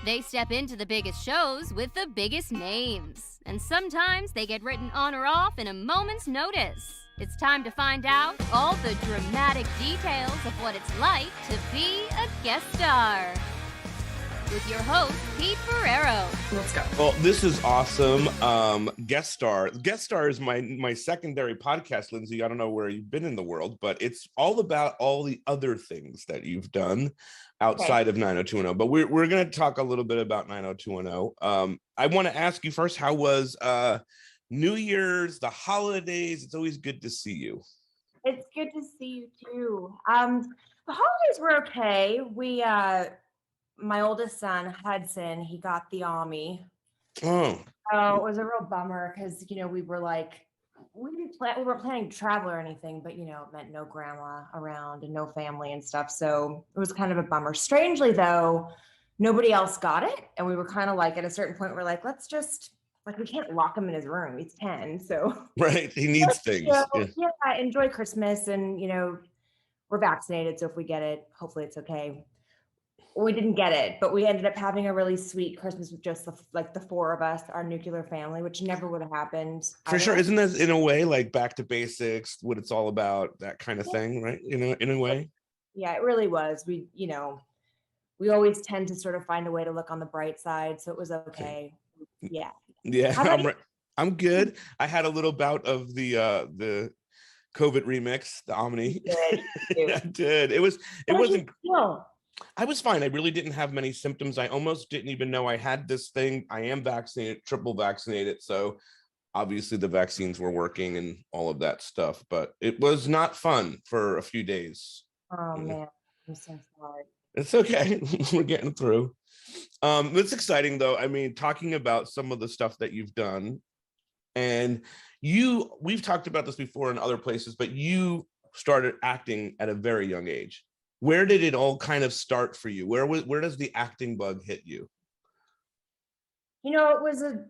They step into the biggest shows with the biggest names, and sometimes they get written on or off in a moment's notice. It's time to find out all the dramatic details of what it's like to be a guest star. With your host, Pete Ferrero. Let's go. Well, this is awesome. Guest star. Guest star is my secondary podcast, Lindsay. I don't know where you've been in the world, but it's all about all the other things that you've done outside of 90210. But we're going to talk a little bit about 90210. I want to ask you first, how was New Year's, the holidays? It's always good to see you. It's good to see you too. The holidays were okay. My oldest son, Hudson, he got the Army. Oh. So it was a real bummer because, we were like, we weren't planning to travel or anything, but, it meant no grandma around and no family and stuff. So it was kind of a bummer. Strangely, though, nobody else got it. And we were kind of like, at a certain point, we're like, let's just, like, we can't lock him in his room. He's 10. So. Right. He needs things. Yeah, enjoy Christmas. And, we're vaccinated. So if we get it, hopefully it's okay. We didn't get it, but we ended up having a really sweet Christmas with just the four of us, our nuclear family, which never would have happened. For sure. Isn't that in a way like back to basics, what it's all about, that kind of thing, right? In a way. Yeah, it really was. We always tend to sort of find a way to look on the bright side. So it was okay. Yeah. Yeah. I'm good. I had a little bout of the COVID remix, the Omni. I did. It wasn't. I was fine. I really didn't have many symptoms. I almost didn't even know I had this thing. I am vaccinated, triple vaccinated. So obviously the vaccines were working and all of that stuff, but it was not fun for a few days. Oh man, I'm so sorry. It's okay. We're getting through. It's exciting though. I mean, talking about some of the stuff that you've done, and we've talked about this before in other places, but you started acting at a very young age. Where did it all kind of start for you? Where does the acting bug hit you? It was a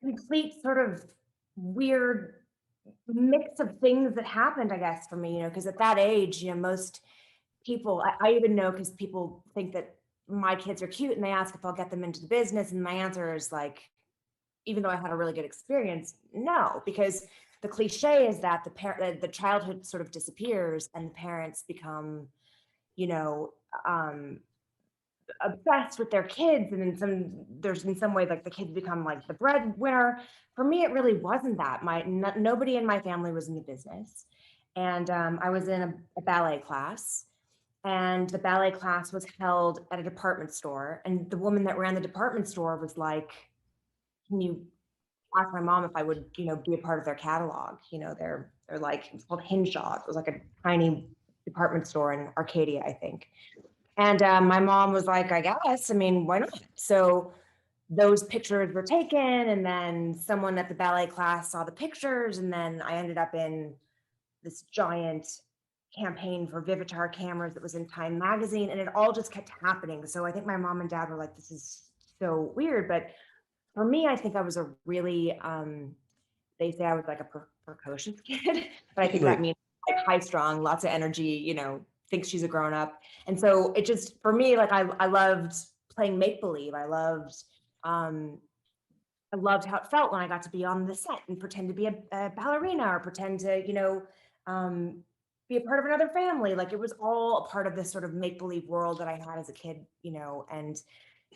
complete sort of weird mix of things that happened, I guess, for me, because at that age, most people, I even know because people think that my kids are cute and they ask if I'll get them into the business. And my answer is like, even though I had a really good experience, no, because the cliche is that the childhood sort of disappears and the parents become obsessed with their kids, and in some way like the kids become like the breadwinner. For me, it really wasn't that. Nobody in my family was in the business, and I was in a ballet class, and the ballet class was held at a department store, and the woman that ran the department store was like, "Can you ask my mom if I would, be a part of their catalog?" They're like, it's called Hinshaw. It was like a tiny department store in Arcadia, I think. And my mom was like, I guess, why not? So those pictures were taken, and then someone at the ballet class saw the pictures, and then I ended up in this giant campaign for Vivitar cameras that was in Time magazine, and it all just kept happening. So I think my mom and dad were like, this is so weird. But for me, I think I was a really, they say I was like a precocious kid, but I think that means like high strung, lots of energy, thinks she's a grown up. And so it just, for me, like I loved playing make-believe. I loved how it felt when I got to be on the set and pretend to be a ballerina or pretend to, be a part of another family. Like it was all a part of this sort of make-believe world that I had as a kid, and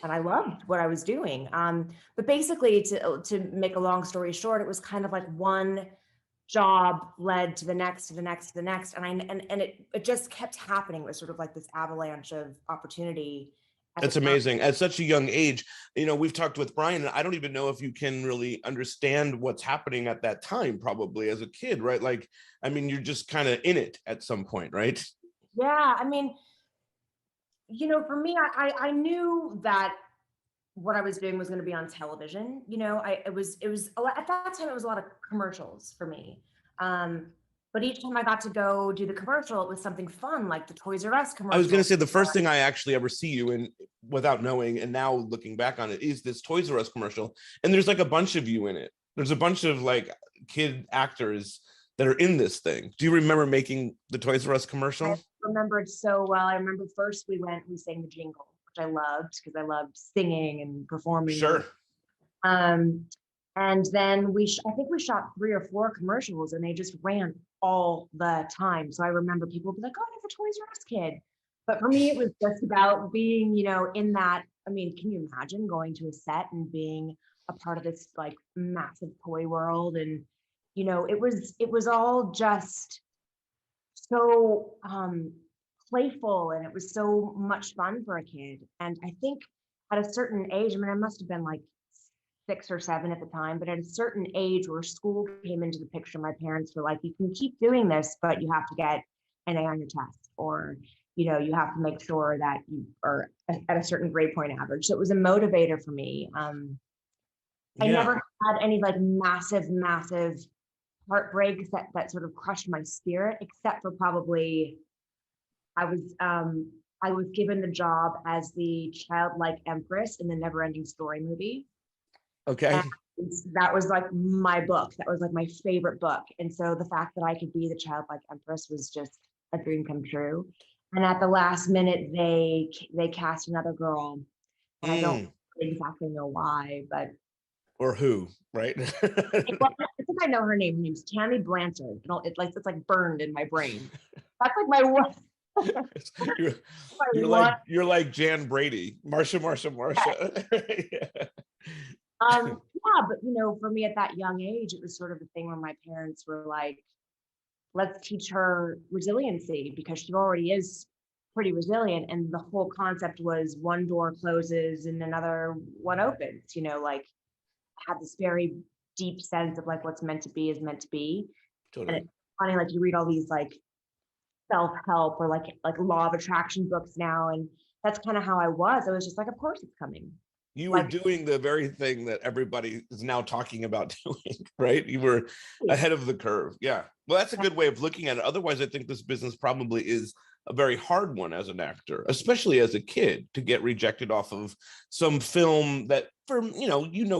I loved what I was doing. But basically to make a long story short, it was kind of like one job led to the next, to the next, to the next. And it just kept happening. It was sort of like this avalanche of opportunity. That's amazing. At such a young age, we've talked with Brian, and I don't even know if you can really understand what's happening at that time, probably as a kid, right? Like, you're just kind of in it at some point, right? Yeah. For me, I knew that what I was doing was going to be on television. It was a lot, at that time, it was a lot of commercials for me. But each time I got to go do the commercial, it was something fun, like the Toys R Us commercial. I was going to say the first thing I actually ever see you in, without knowing, and now looking back on it, is this Toys R Us commercial. And there's like a bunch of you in it. There's a bunch of like kid actors that are in this thing. Do you remember making the Toys R Us commercial? I remember it so well. I remember first we sang the jingle, which which I loved because I loved singing and performing. Sure. And then I think we shot 3 or 4 commercials, and they just ran all the time. So I remember people be like, "Oh, you're the Toys R Us kid." But for me, it was just about being, in that. I mean, can you imagine going to a set and being a part of this like massive toy world? And it was all just so playful, and it was so much fun for a kid. And I think at a certain age, I mean, I must have been like 6 or 7 at the time, but at a certain age where school came into the picture, my parents were like, "You can keep doing this, but you have to get an A on your test, or you have to make sure that you are at a certain grade point average." So it was a motivator for me. I never had any like massive heartbreaks that sort of crushed my spirit, except for probably I was given the job as the childlike empress in the Neverending Story movie. Okay. And that was like my book. That was like my favorite book. And so the fact that I could be the childlike empress was just a dream come true. And at the last minute, they cast another girl, and I don't exactly know why, but or who, right? I think I know her name. Her name's Tammy Blanchard. It's like burned in my brain. That's like my one. You're like Jan Brady, Marsha. Yeah. Yeah, but for me at that young age, it was sort of a thing where my parents were like, "Let's teach her resiliency because she already is pretty resilient." And the whole concept was one door closes and another one opens. Like I had this very deep sense of like what's meant to be is meant to be. Totally. And it's funny, like you read all these like self-help or like law of attraction books now, and that's kind of how I was. I was just like, of course it's coming. You were doing the very thing that everybody is now talking about doing, right? You were ahead of the curve. Yeah. Well, that's a good way of looking at it. Otherwise, I think this business probably is a very hard one as an actor, especially as a kid, to get rejected off of some film that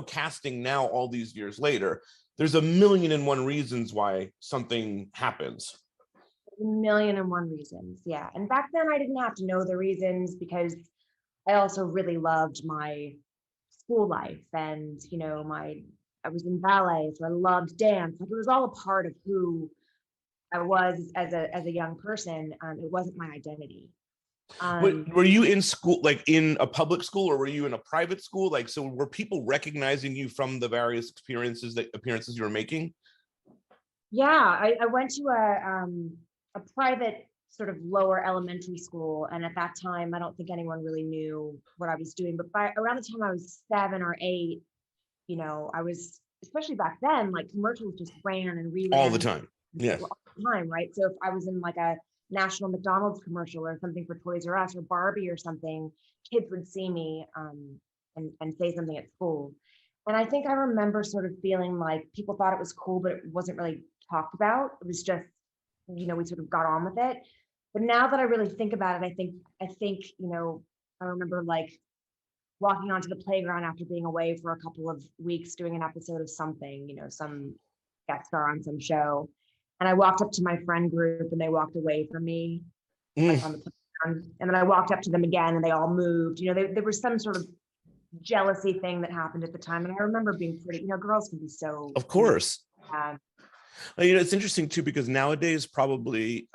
casting now all these years later, there's 1,000,001 reasons why something happens. 1,000,001 reasons. Yeah. And back then I didn't have to know the reasons because I also really loved my school life, and I was in ballet, so I loved dance. Like it was all a part of who I was as a young person. It wasn't my identity. Were you in school, like in a public school, or were you in a private school? Like, so were people recognizing you from the various appearances you were making? Yeah, I went to a private sort of lower elementary school, and at that time I don't think anyone really knew what I was doing, but by around the time I was 7 or 8, I was, especially back then, like commercials just ran and reran all the time. Yeah, all the time, right? So if I was in like a national McDonald's commercial or something for Toys R Us or Barbie or something, kids would see me and say something at school. And I think I remember sort of feeling like people thought it was cool, but it wasn't really talked about. It was just, we sort of got on with it. But now that I really think about it, I think, I remember like walking onto the playground after being away for a couple of weeks doing an episode of something, some guest star on some show. And I walked up to my friend group and they walked away from me like on the playground. And then I walked up to them again and they all moved. There was some sort of jealousy thing that happened at the time. And I remember being pretty, girls can be so. Of course. It's interesting too, because nowadays probably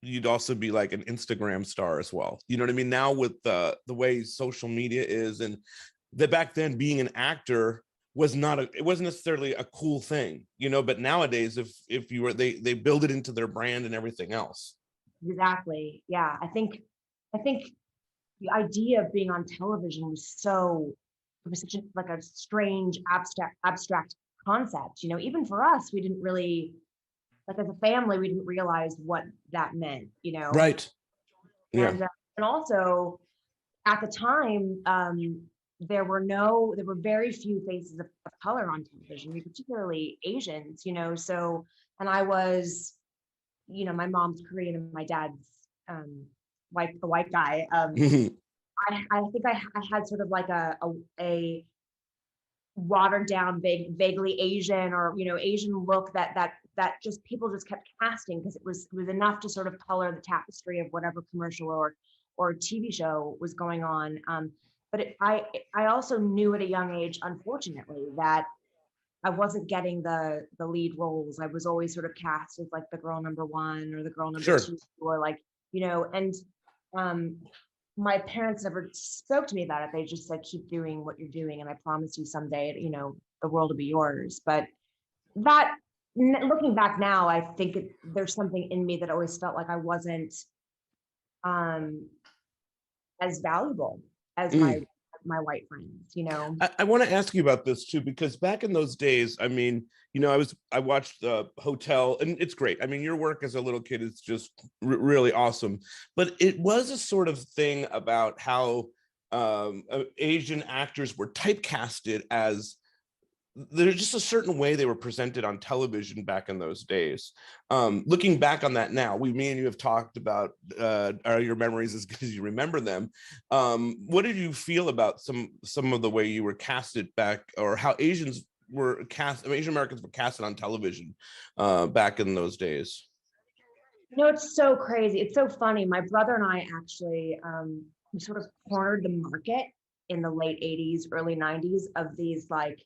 you'd also be like an Instagram star as well. You know what I mean? Now with the way social media is, and that back then being an actor was it wasn't necessarily a cool thing, but nowadays if you were, they build it into their brand and everything else. Exactly. Yeah. I think the idea of being on television was it was such a strange abstract concept. Even for us, we didn't really, like as a family, we didn't realize what that meant, Right. Yeah. And also at the time, there were very few faces of color on television, particularly Asians, so, and I was, my mom's Korean and my dad's a white guy. I think I had sort of like a watered down, vaguely Asian or, Asian look that just people just kept casting because it was enough to sort of color the tapestry of whatever commercial or or a TV show was going on. But I also knew at a young age, unfortunately, that I wasn't getting the lead roles. I was always sort of cast as like the girl number one or the girl number Sure. two, or like, and my parents never spoke to me about it. They just said, keep doing what you're doing. And I promise you someday, the world will be yours. But that, looking back now, I think there's something in me that always felt like I wasn't as valuable as my white friends, I want to ask you about this too, because back in those days, I mean, I watched the Hotel, and it's great. I mean, your work as a little kid is just really awesome, but it was a sort of thing about how Asian actors were typecasted as, there's just a certain way they were presented on television back in those days. Looking back on that now, me and you have talked about are your memories as good as you remember them. What did you feel about some of the way you were casted back, or how Asian Americans were casted on television back in those days? It's so crazy. It's so funny. My brother and I actually we sort of cornered the market in the late 80s, early 90s of these, like,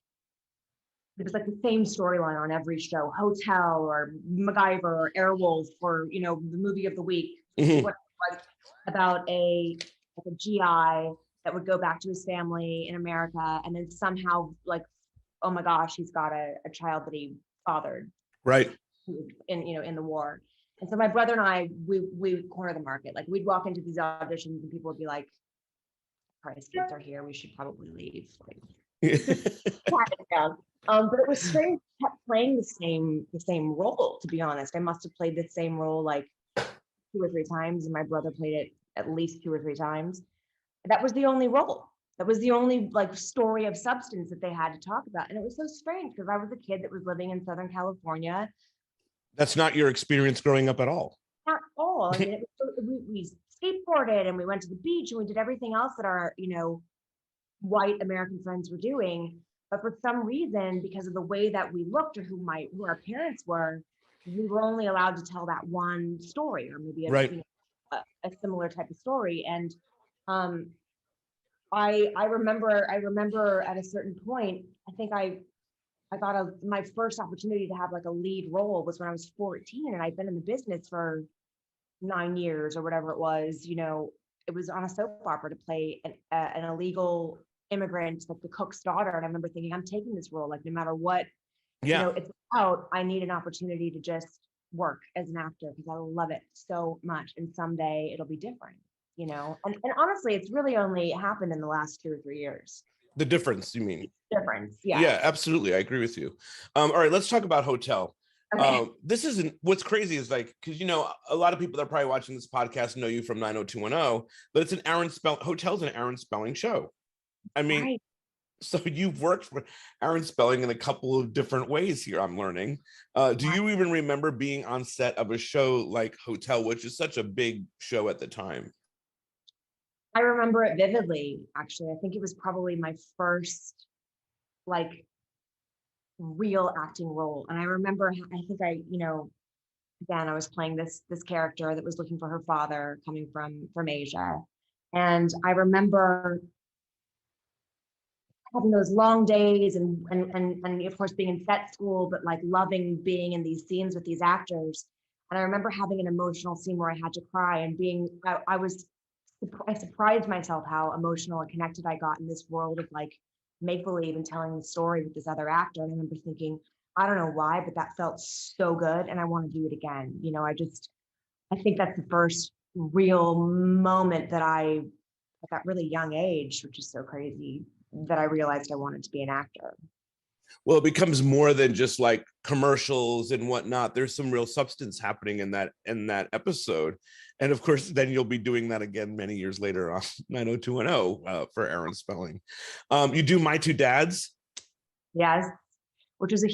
it was like the same storyline on every show, Hotel or MacGyver or Airwolf or, the movie of the week. Mm-hmm. What it was about a GI that would go back to his family in America, and then somehow, like, oh my gosh, he's got a child that he fathered. Right. In the war. And so my brother and I, we corner the market. Like, we'd walk into these auditions and people would be like, Christ, kids are here, we should probably leave. But it was strange. I kept playing the same role, to be honest. I must have played the same role like 2 or 3 times, and my brother played it at least 2 or 3 times. That was the only role. That was the only, like, story of substance that they had to talk about. And it was so strange because I was a kid that was living in Southern California. That's not your experience growing up at all. Not all. I mean, we skateboarded and we went to the beach and we did everything else that our, white American friends were doing. But for some reason, because of the way that we looked or who our parents were, we were only allowed to tell that one story, or maybe a similar type of story. And I remember at a certain point, I think I got my first opportunity to have like a lead role was when I was 14, and I'd been in the business for 9 years or whatever it was. It was on a soap opera to play an illegal immigrant, like the cook's daughter. And I remember thinking, I'm taking this role, like, no matter what, it's about, I need an opportunity to just work as an actor because I love it so much. And someday it'll be different, and honestly, it's really only happened in the last 2 or 3 years. The difference, you mean? Difference, yeah. Yeah, absolutely. I agree with you. All right, let's talk about Hotel. Okay. This isn't, what's crazy is, like, because a lot of people that are probably watching this podcast know you from 90210, but it's Hotel's an Aaron Spelling show. I mean, right. So you've worked with Aaron Spelling in a couple of different ways here, I'm learning. Do you even remember being on set of a show like Hotel, which is such a big show at the time? I remember it vividly, actually. I think it was probably my first, like, real acting role. And I remember, again, I was playing this character that was looking for her father coming from Asia. And I remember having those long days and of course being in set school, but like loving being in these scenes with these actors. And I remember having an emotional scene where I had to cry and I surprised myself how emotional and connected I got in this world of, like, make-believe and telling the story with this other actor. And I remember thinking, I don't know why, but that felt so good and I want to do it again. I think that's the first real moment that at that really young age, which is so crazy, that I realized I wanted to be an actor. Well, it becomes more than just like commercials and whatnot. There's some real substance happening in that episode. And of course, then you'll be doing that again many years later on 90210 for Aaron Spelling. You do My Two Dads? Yes, which was I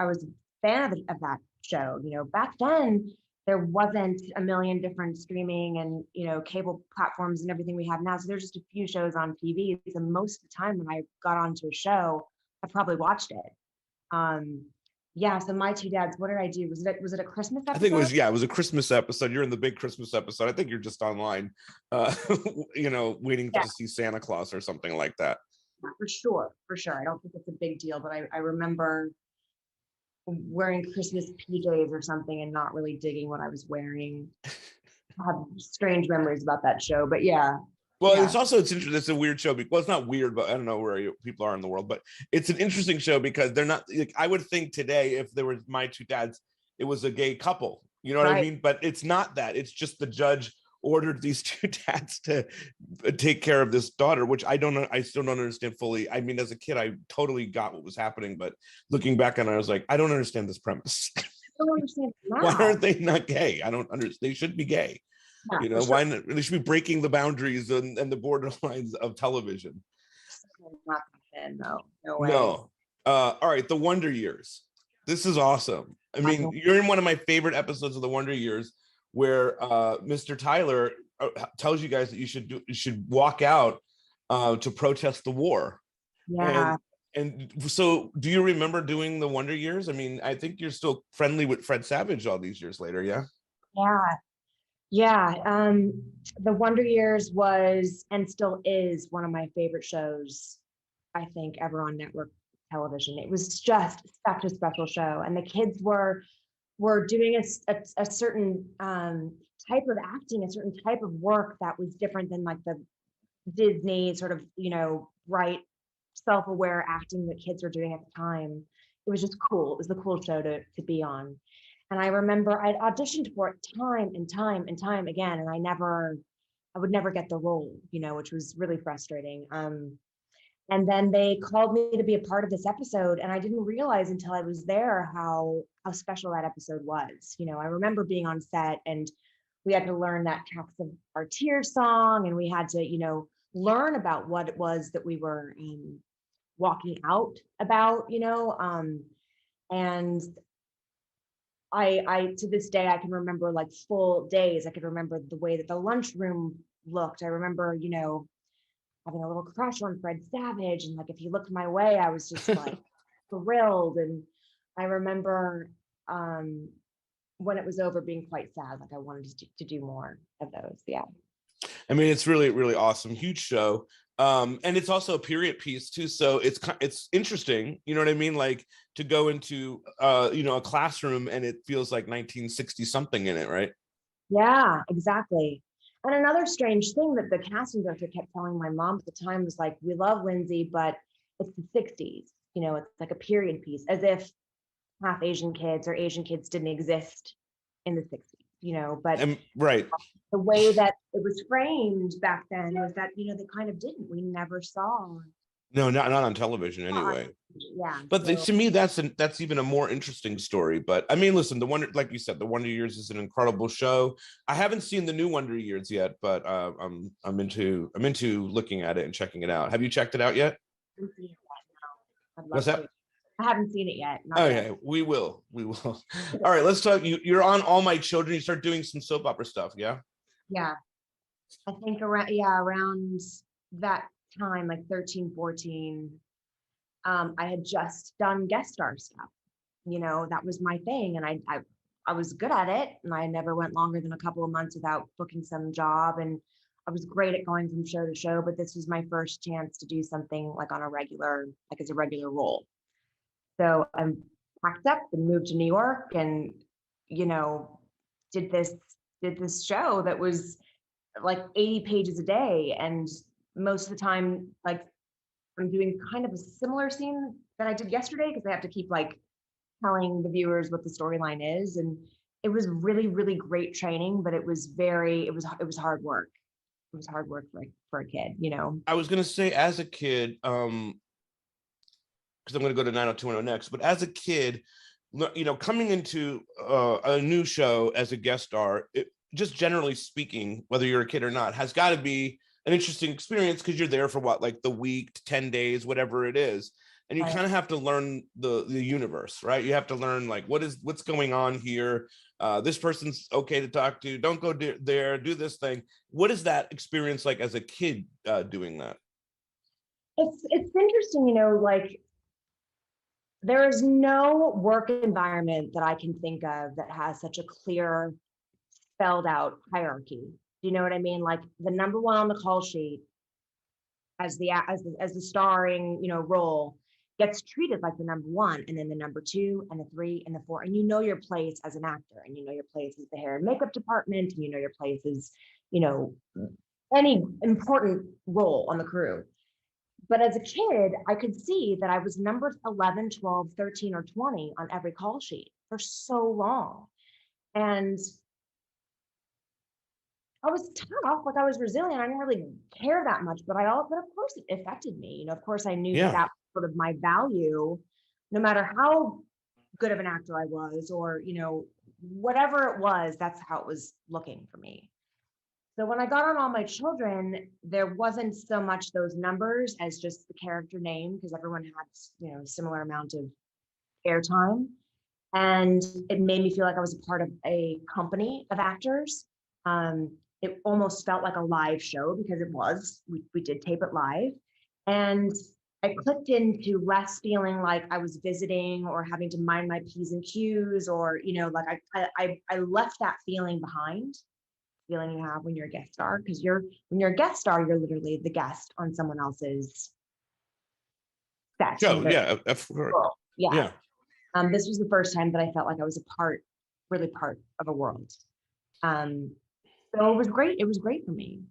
was a fan of that show. Back then, there wasn't a million different streaming and, cable platforms and everything we have now. So there's just a few shows on TV. And most of the time when I got onto a show, I probably watched it. Yeah, so My Two Dads, what did I do? Was it a Christmas episode? I think it was a Christmas episode. You're in the big Christmas episode. I think you're just online, waiting to see Santa Claus or something like that. For sure. I don't think it's a big deal, but I remember wearing Christmas PJs or something and not really digging what I was wearing. I have strange memories about that show, but yeah. Well, it's interesting. It's a weird show. Well, it's not weird, but I don't know where people are in the world, but it's an interesting show because they're not, like, I would think today, if there was My Two Dads, it was a gay couple, you know what I mean? But it's not that. It's just the judge ordered these two dads to take care of this daughter, which I still don't understand fully. I mean, as a kid, I totally got what was happening, but looking back on it, I was like, I don't understand this premise. I don't understand. Why aren't they not gay? I don't understand. They should be gay. Yeah, why not? They should be breaking the boundaries and the borderlines of television. No way. No. All right, The Wonder Years. This is awesome. I mean, you're in one of my favorite episodes of The Wonder Years, where Mr. Tyler tells you guys that you should walk out to protest the war. Yeah. And so, do you remember doing The Wonder Years? I mean, I think you're still friendly with Fred Savage all these years later, yeah? Yeah. The Wonder Years was and still is one of my favorite shows, I think, ever on network television. It was just such a special show, and the kids were doing a certain type of acting, a certain type of work that was different than like the Disney sort of, bright, self-aware acting that kids were doing at the time. It was just cool. It was the cool show to be on. And I remember I'd auditioned for it time and time and time again, and I would never get the role, which was really frustrating. And then they called me to be a part of this episode, and I didn't realize until I was there how special that episode was. I remember being on set, and we had to learn that Tracks of Our Tears song, and we had to, learn about what it was that we were walking out about, and I to this day, I can remember like full days. I could remember the way that the lunchroom looked. I remember, having a little crush on Fred Savage. And like, if he looked my way, I was just like thrilled. And I remember when it was over being quite sad. Like I wanted to do more of those. Yeah. I mean, it's really, really awesome. Huge show. And it's also a period piece too. So it's interesting, you know what I mean? Like to go into, a classroom and it feels like 1960 something in it, right? Yeah, exactly. And another strange thing that the casting director kept telling my mom at the time was like, we love Lindsay, but it's the 60s, it's like a period piece, as if half Asian kids or Asian kids didn't exist in the 60s, but right. The way that it was framed back then was that, they kind of didn't. We never saw. No, not on television anyway. Yeah. But to me, that's even a more interesting story. But I mean, listen, like you said, The Wonder Years is an incredible show. I haven't seen the new Wonder Years yet, but I'm into looking at it and checking it out. Have you checked it out yet? I haven't seen it yet, no. What's that? I haven't seen it yet. Okay, we will. All right, let's talk. You're on All My Children. You start doing some soap opera stuff, yeah? Yeah. I think around that time, like 13, 14, I had just done guest star stuff. That was my thing. And I was good at it. And I never went longer than a couple of months without booking some job. And I was great at going from show to show, but this was my first chance to do something like as a regular role. So I packed up and moved to New York and, did this show that was like 80 pages a day. And most of the time, like I'm doing kind of a similar scene that I did yesterday, because I have to keep like telling the viewers what the storyline is. And it was really, really great training, but it was hard work. It was hard work for a kid, I was going to say, as a kid, because I'm going to go to 90210 next, but as a kid, coming into a new show as a guest star, just generally speaking, whether you're a kid or not, has got to be an interesting experience, because you're there for like the week, 10 days, whatever it is. And you kind of have to learn the universe, right? You have to learn like, what's going on here? This person's okay to talk to. Don't go there, do this thing. What is that experience like as a kid doing that? It's interesting, like There is no work environment that I can think of that has such a clear, spelled out hierarchy. Do you know what I mean? Like the number one on the call sheet as the starring, role gets treated like the number one, and then the number two and the three and the four, and you know your place as an actor, and you know your place as the hair and makeup department, and you know your place as, any important role on the crew. But as a kid, I could see that I was number 11, 12, 13, or 20 on every call sheet for so long. And I was tough, like I was resilient. I didn't really care that much, but of course it affected me. Of course I knew that was sort of my value, no matter how good of an actor I was, or, whatever it was, that's how it was looking for me. So when I got on All My Children, there wasn't so much those numbers as just the character name, because everyone had, a similar amount of airtime. And it made me feel like I was a part of a company of actors. It almost felt like a live show because it was. We did tape it live. And I clicked into less feeling like I was visiting or having to mind my P's and Q's, or, like I left that feeling behind. Feeling you have when you're a guest star, because when you're a guest star, you're literally the guest on someone else's set. Oh, yeah. Yeah. This was the first time that I felt like I was really part of a world. So it was great. It was great for me.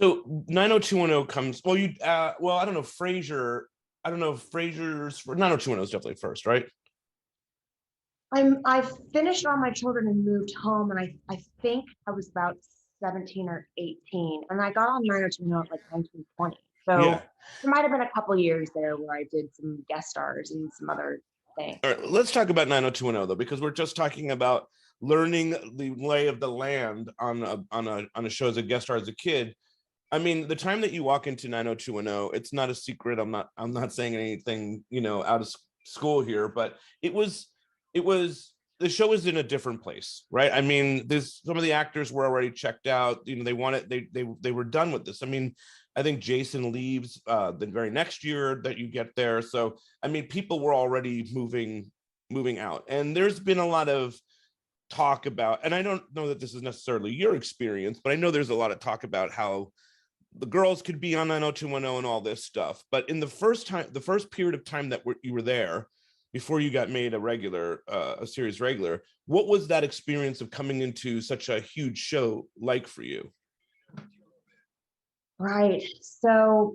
So 90210 comes, well, I don't know, Frasier. I don't know if Frasier's 90210 is definitely first, right? I finished All My Children and moved home, and I think I was about 17 or 18, and I got on 90210 at like 19, 20. So there might have been a couple years there where I did some guest stars and some other things. All right, let's talk about 90210 though, because we're just talking about learning the lay of the land on a show as a guest star as a kid. I mean, the time that you walk into 90210, it's not a secret. I'm not saying anything, out of school here, but it was the show was in a different place, right? I mean, there's some of the actors were already checked out. They were done with this. I mean, I think Jason leaves the very next year that you get there. So, I mean, people were already moving out, and there's been a lot of talk about, and I don't know that this is necessarily your experience, but I know there's a lot of talk about how the girls could be on 90210 and all this stuff. But in the first period of time that you were there, before you got made a series regular, what was that experience of coming into such a huge show like for you? Right. So,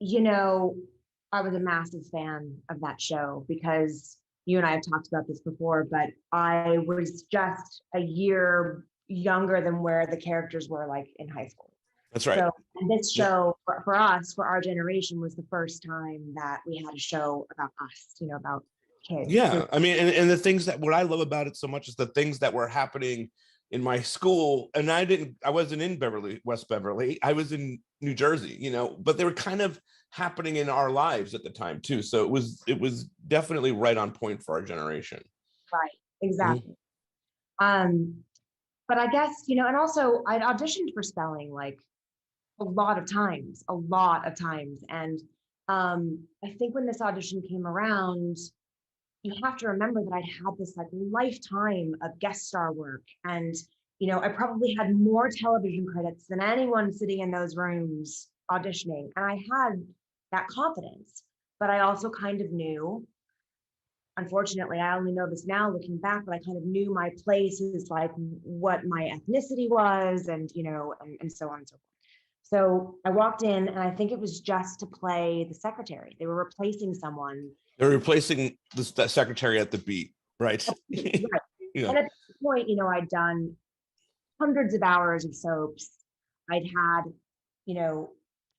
I was a massive fan of that show because you and I have talked about this before, but I was just a year younger than where the characters were like in high school. That's right. So this show for us, for our generation, was the first time that we had a show about us, about kids. Yeah. I mean, and the things what I love about it so much is the things that were happening in my school. And I wasn't in West Beverly. I was in New Jersey, but they were kind of happening in our lives at the time too. So it was definitely right on point for our generation. Right. Exactly. Mm-hmm. But I guess, and also I auditioned for spelling like a lot of times. And I think when this audition came around, you have to remember that I'd had this like lifetime of guest star work. And, I probably had more television credits than anyone sitting in those rooms auditioning. And I had that confidence, but I also kind of knew, unfortunately, I only know this now looking back, but I kind of knew my place is like what my ethnicity was, and, and so on and so forth. So I walked in, and I think it was just to play the secretary. They were replacing someone. They were replacing the secretary at the beat, right? Right. Yeah. And at this point, I'd done hundreds of hours of soaps. I'd had,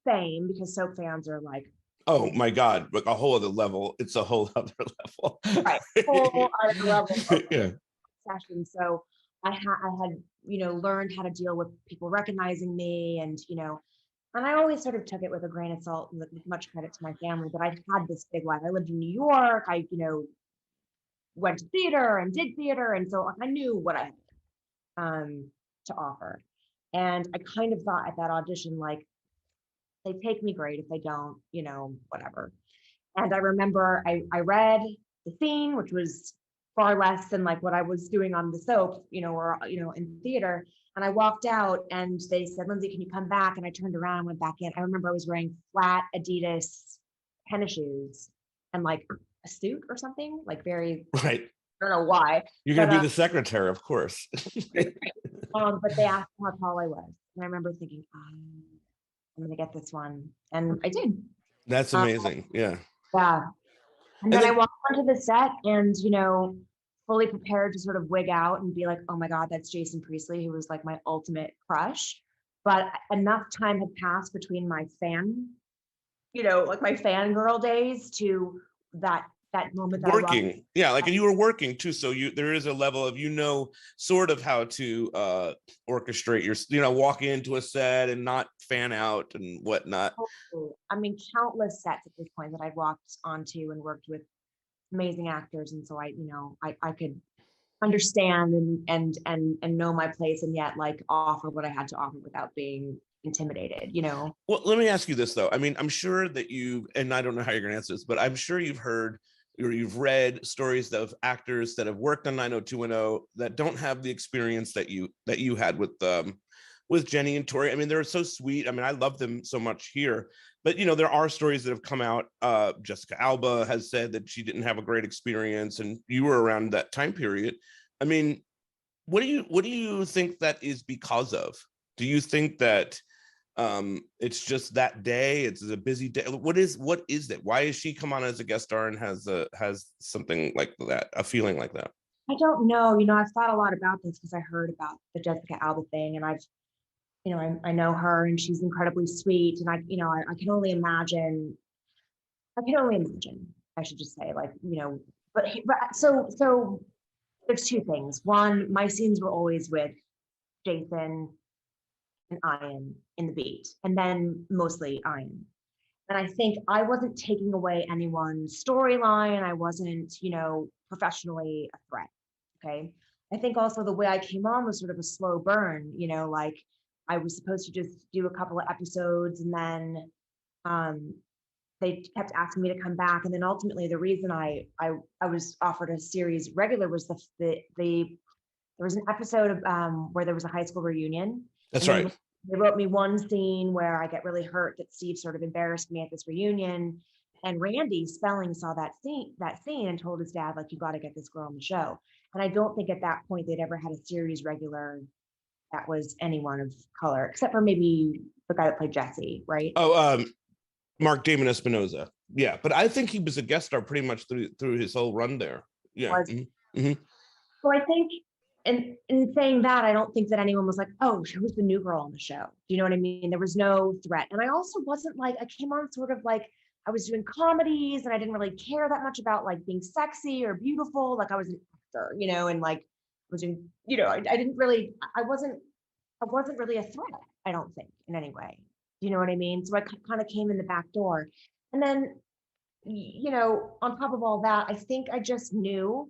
fame, because soap fans are like, oh my God, like a whole other level. It's a whole other level. Right. Whole other level. Yeah. Session. So I had, learned how to deal with people recognizing me, and, and I always sort of took it with a grain of salt, with much credit to my family, but I had this big life. I lived in New York. I, went to theater and did theater. And so I knew what I had to offer. And I kind of thought at that audition, like, they take me, great. If they don't, whatever. And I remember I read the scene, which was far less than like what I was doing on the soap, or, in theater. And I walked out and they said, Lindsay, can you come back? And I turned around and went back in. I remember I was wearing flat Adidas tennis shoes and like a suit or something, like very, right. I don't know why. You're going to be the secretary, of course. But they asked how tall I was. And I remember thinking, I'm going to get this one. And I did. That's amazing. Yeah. Yeah. And then I walked onto the set and, fully prepared to sort of wig out and be like, oh my God, that's Jason Priestley, who was like my ultimate crush. But enough time had passed between my like my fangirl days to that moment that working. Yeah. Like, and you were working too. So there is a level of, sort of how to orchestrate your, walk into a set and not fan out and whatnot. I mean, countless sets at this point that I'd walked onto and worked with amazing actors. And so I could understand and know my place and yet like offer what I had to offer without being intimidated. Well, let me ask you this though. I mean, I'm sure that and I don't know how you're going to answer this, but I'm sure you've heard or you've read stories of actors that have worked on 90210 that don't have the experience that you had with Jenny and Tori. I mean, they're so sweet. I mean, I love them so much here, but there are stories that have come out. Jessica Alba has said that she didn't have a great experience, and you were around that time period. I mean, what do you think that is because of? Do you think that it's just that day? It's a busy day. What is that? Why is she come on as a guest star and has something like that, a feeling like that? I don't know. I've thought a lot about this because I heard about the Jessica Alba thing, and I know her and she's incredibly sweet. And I can only imagine, I should just say, like, but so there's two things. One, my scenes were always with Jason and Ian in the beat, and then mostly Ian. And I think I wasn't taking away anyone's storyline. I wasn't, professionally a threat. Okay. I think also the way I came on was sort of a slow burn, like I was supposed to just do a couple of episodes and then they kept asking me to come back. And then ultimately the reason I was offered a series regular was there was an episode of where there was a high school reunion. That's right. They wrote me one scene where I get really hurt that Steve sort of embarrassed me at this reunion. And Randy Spelling saw that scene and told his dad, like, you got to get this girl on the show. And I don't think at that point they'd ever had a series regular that was anyone of color, except for maybe the guy that played Jesse, right? Oh, Mark Damon Espinosa. Yeah, but I think he was a guest star pretty much through his whole run there. Yeah. Mm-hmm. So I think in saying that, I don't think that anyone was like, oh, who's the new girl on the show? Do you know what I mean? There was no threat. And I also wasn't like, I came on sort of like, I was doing comedies and I didn't really care that much about like being sexy or beautiful. Like I was an actor, and like I was doing, I didn't really, I wasn't really a threat, I don't think, in any way. You know what I mean? So I kind of came in the back door. And then, on top of all that, I think I just knew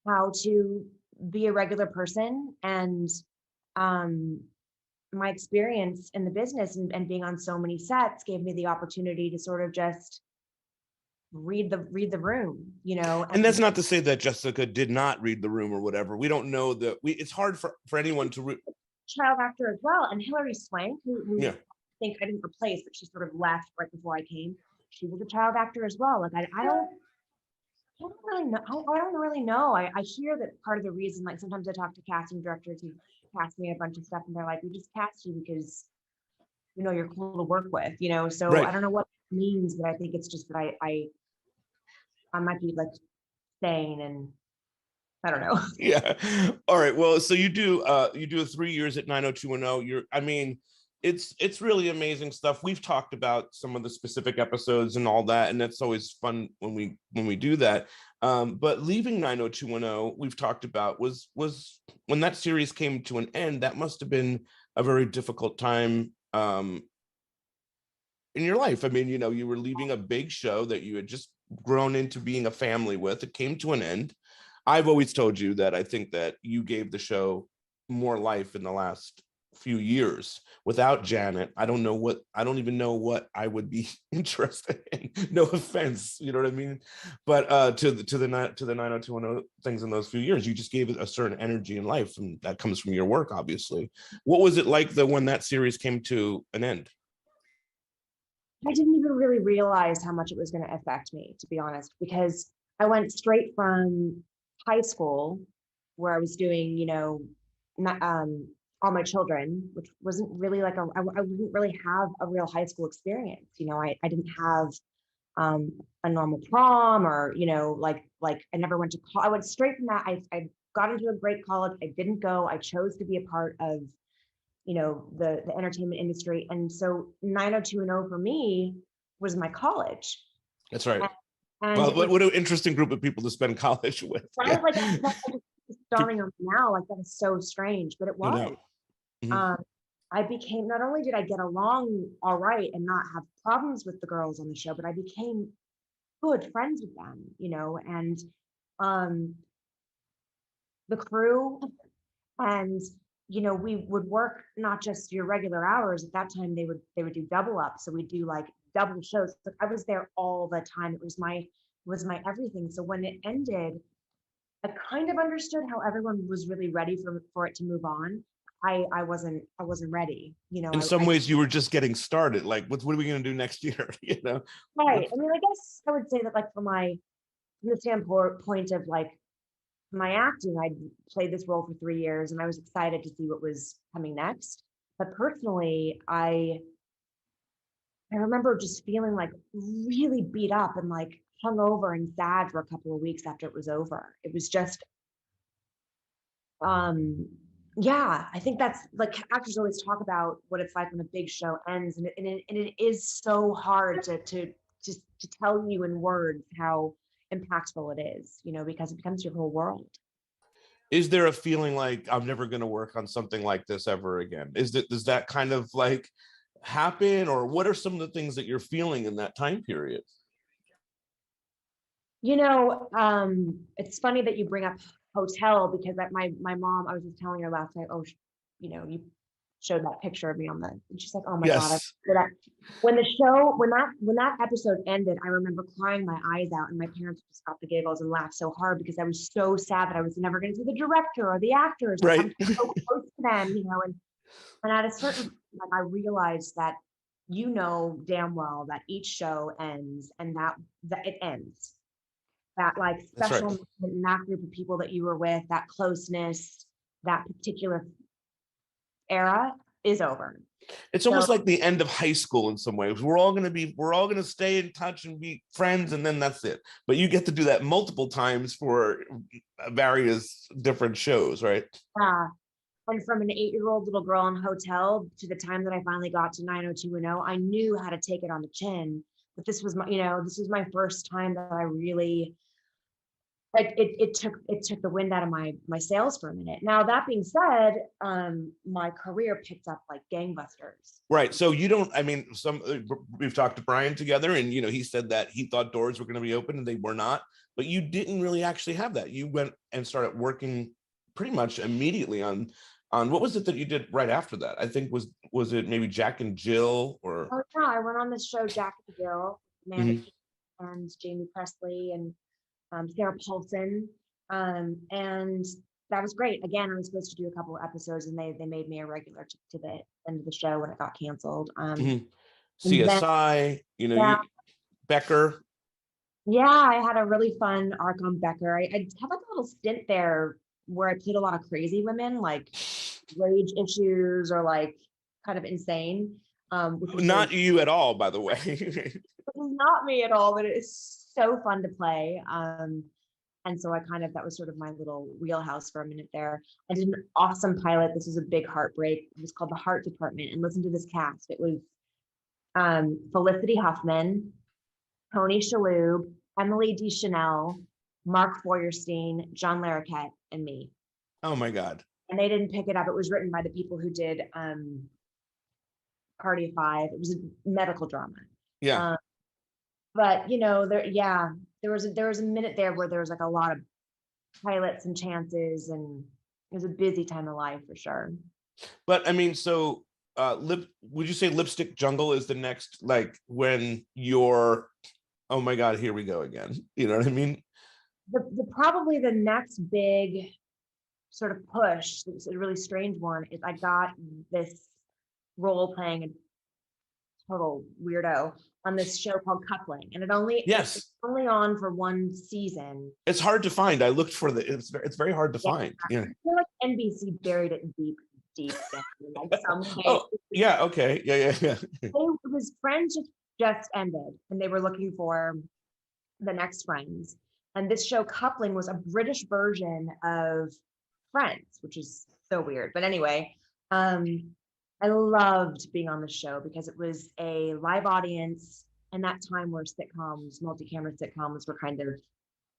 how to be a regular person, and my experience in the business and being on so many sets gave me the opportunity to sort of just read the room, And that's not to say that Jessica did not read the room or whatever. We don't know that it's hard for anyone to child actor as well. And Hilary Swank, who yeah. I think I didn't replace, but she sort of left right before I came. She was a child actor as well. Like I don't really know. I hear that part of the reason, like sometimes I talk to casting directors who cast me a bunch of stuff and they're like, we just cast you because you're cool to work with, so right. I don't know what it means, but I think it's just that I might be like staying, and I don't know. Yeah. All right. Well, so you do 3 years at 90210. It's really amazing stuff. We've talked about some of the specific episodes and all that, and that's always fun when we do that. But leaving 90210, we've talked about was when that series came to an end. That must have been a very difficult time in your life. I mean, you were leaving a big show that you had just grown into being a family with. It came to an end. I've always told you that I think that you gave the show more life in the last few years. Without Janet, I don't even know what I would be interested in. No offense, you know what I mean? But to the 90210 things in those few years, you just gave it a certain energy in life, and that comes from your work, obviously. What was it like when that series came to an end? I didn't even really realize how much it was going to affect me, to be honest, because I went straight from high school, where I was doing, all my children, which wasn't really like I didn't really have a real high school experience. I didn't have a normal prom, or like I never went to college. I went straight from that. I got into a great college. I didn't go. I chose to be a part of the entertainment industry. And so 90210 for me was my college. That's right. And well, what an interesting group of people to spend college with. Right? Yeah. Like that's just dawning on me now, like that is so strange, but it was. No. Mm-hmm. I became, not only did I get along all right and not have problems with the girls on the show, but I became good friends with them, and the crew, and we would work not just your regular hours. At that time they would do double up, so we'd do like double shows. But I was there all the time. It was my everything. So when it ended, I kind of understood how everyone was really ready for it to move on. I wasn't ready, In some ways you were just getting started. Like, what are we going to do next year? Right. I mean, I guess I would say that, like, from the standpoint of like my acting, I played this role for 3 years and I was excited to see what was coming next. But personally, I remember just feeling like really beat up and like hungover and sad for a couple of weeks after it was over. It was just, yeah, I think that's, like, actors always talk about what it's like when a big show ends, and it is so hard to tell you in words how impactful it is, because it becomes your whole world. Is there a feeling like I'm never going to work on something like this ever again? Does that kind of like happen, or what are some of the things that you're feeling in that time period? It's funny that you bring up hotel, because at my mom, I was just telling her last night, you showed that picture of me and she's like, oh my God. When that episode ended, I remember crying my eyes out, and my parents just got the giggles and laughed so hard because I was so sad that I was never going to see the director or the actors. Right. I'm so close to them, and at a certain point, I realized that damn well that each show ends, and that it ends. That like special moment in that group of people that you were with, that closeness, that particular era is over. It's almost like the end of high school in some ways. We're all going to stay in touch and be friends, and then that's it. But you get to do that multiple times for various different shows, right? Yeah. And from an 8-year-old little girl in hotel to the time that I finally got to 90210, I knew how to take it on the chin. But this was my first time that I really, like, it took the wind out of my sails for a minute. Now, that being said, my career picked up like gangbusters. Right. So we've talked to Brian together, and he said that he thought doors were going to be open and they were not, but you didn't really actually have that. You went and started working pretty much immediately on what was it that you did right after that? I think was it maybe Jack and Jill, or? Oh no, I went on this show, Jack and Jill, Amanda and Jamie Presley and Sarah Paulson, and that was great. Again, I was supposed to do a couple of episodes, and they made me a regular to the end of the show when it got canceled. CSI, Becker. Yeah, I had a really fun arc on Becker. I had like a little stint there where I played a lot of crazy women, like rage issues or like kind of insane. Not you at all, by the way. This is not me at all, but it is so fun to play. And so that was sort of my little wheelhouse for a minute there. I did an awesome pilot. This was a big heartbreak. It was called The Heart Department. And listen to this cast. It was Felicity Huffman, Tony Shalhoub, Emily DeChanel, Mark Feuerstein, John Larroquette, and me. Oh my God. And they didn't pick it up. It was written by the people who did Party of Five. It was a medical drama. Yeah. But there was a minute there where there was like a lot of pilots and chances, and it was a busy time of life for sure. But I mean, so would you say Lipstick Jungle is the next, like when you're, oh my God, here we go again. You know what I mean? The probably the next big sort of push, it's a really strange one, is I got this role playing a total weirdo on this show called Coupling, and Yes, it's only on for one season. it's hard to find. I looked for it's very hard to find. Yeah. I feel like NBC buried it deep down, like some way. Oh, yeah, okay. Yeah. It was Friends just ended, and they were looking for the next Friends. And this show Coupling was a British version of Friends, which is so weird. But anyway, I loved being on the show because it was a live audience in that time where sitcoms, multi-camera sitcoms were kind of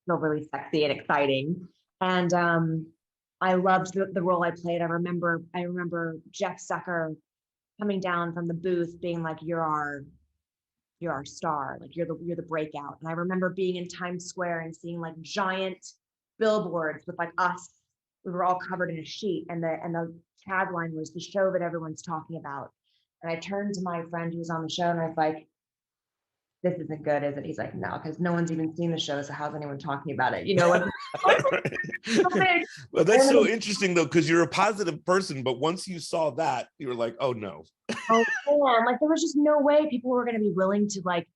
still really sexy and exciting. And I loved the role I played. I remember Jeff Sucker coming down from the booth being like, you're our star, like you're the breakout. And I remember being in Times Square and seeing like giant billboards with like us. We were all covered in a sheet, and the tagline was the show that everyone's talking about. And I turned to my friend who was on the show and I was like, this isn't good, is it? He's like, no, because no one's even seen the show, so how's anyone talking about it? You know what? Well, that's so interesting though, because you're a positive person, but once you saw that, you were like, oh no. Oh man, like there was just no way people were going to be willing to like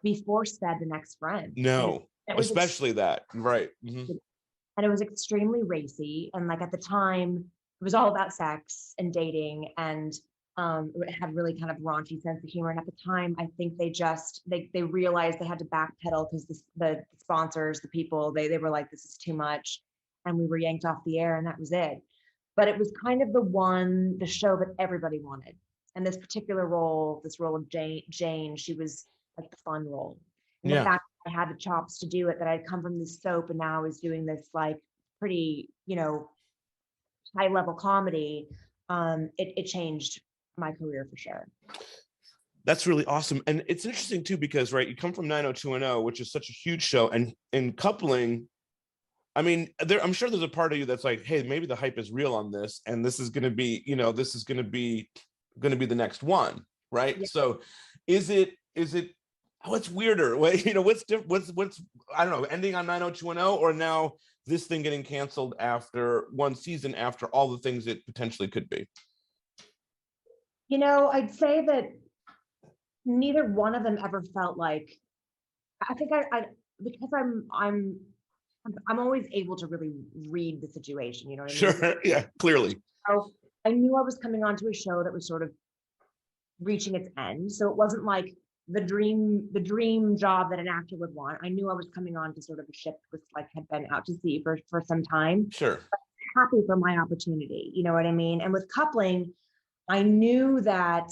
be force fed the next Friend. No, especially that, right? Mm-hmm. And it was extremely racy, and like at the time, it was all about sex and dating, and it had really kind of raunchy sense of humor. And at the time, I think they realized they had to backpedal because the sponsors, the people, they were like, this is too much, and we were yanked off the air, and that was it. But it was kind of the show that everybody wanted. And this particular role, this role of Jane, she was like the fun role. And the fact that I had the chops to do it, that I'd come from this soap and now I was doing this like pretty, high level comedy, it changed my career for sure. That's really awesome. And it's interesting too, because right, you come from 90210, which is such a huge show, and in Coupling, I mean, I'm sure there's a part of you that's like, hey, maybe the hype is real on this, and this is going to be, this is going to be the next one, right? Yeah. So is it what's weirder? What's I don't know, ending on 90210, or now this thing getting canceled after one season, after all the things it potentially could be? I'd say that neither one of them ever felt like, I think I because I'm always able to really read the situation, you know what I mean? Sure, yeah, clearly. So I knew I was coming onto a show that was sort of reaching its end. So it wasn't like the dream job that an actor would want. I knew I was coming on to sort of a ship that had been out to sea for some time. Sure. But happy for my opportunity, you know what I mean? And with Coupling, I knew that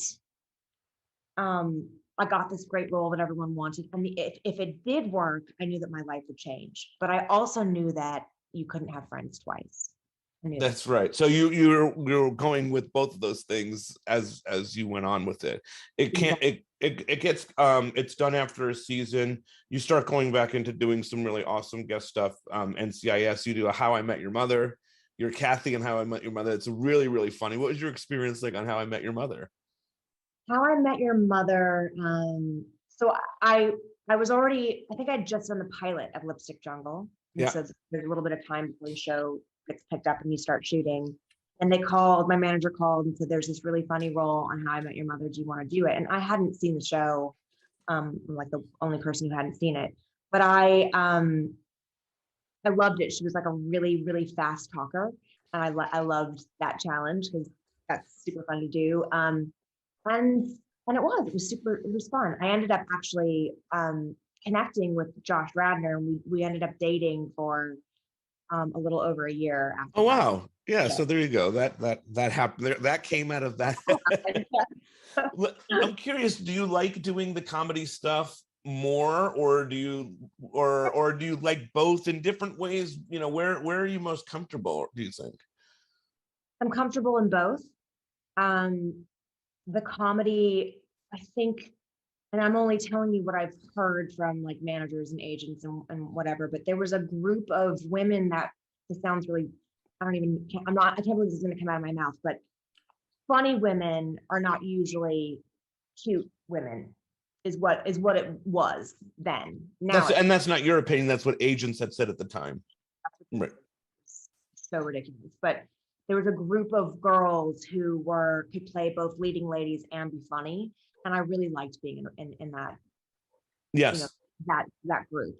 I got this great role that everyone wanted. And if it did work, I knew that my life would change. But I also knew that you couldn't have friends twice. That's right. So you're going with both of those things as you went on with it. It can't, it gets it's done after a season. You start going back into doing some really awesome guest stuff. NCIS, you do a How I Met Your Mother. You're Kathy in How I Met Your Mother. It's really, really funny. What was your experience like on How I Met Your Mother? How I Met Your Mother. So I was already, I think I'd just done the pilot of Lipstick Jungle. And so there's a little bit of time before the show gets picked up and you start shooting. And my manager called and said, there's this really funny role on How I Met Your Mother. Do you want to do it? And I hadn't seen the show. I'm like the only person who hadn't seen it, but I loved it. She was like a really, really fast talker. And I loved that challenge because that's super fun to do. And it was fun. I ended up actually connecting with Josh Radnor, and we ended up dating for a little over a year after. Oh wow. Yeah, so there you go. That happened. That came out of that. I'm curious, do you like doing the comedy stuff more, or do you like both in different ways? Where are you most comfortable, do you think? I'm comfortable in both. The comedy, I think, and I'm only telling you what I've heard from like managers and agents and whatever, but there was a group of women that, this sounds really, I can't believe this is going to come out of my mouth, but funny women are not usually cute women, is what it was then. Now that's not your opinion. That's what agents had said at the time. Right. So ridiculous. But there was a group of girls who could play both leading ladies and be funny, and I really liked being in that. Yes. You know, that group.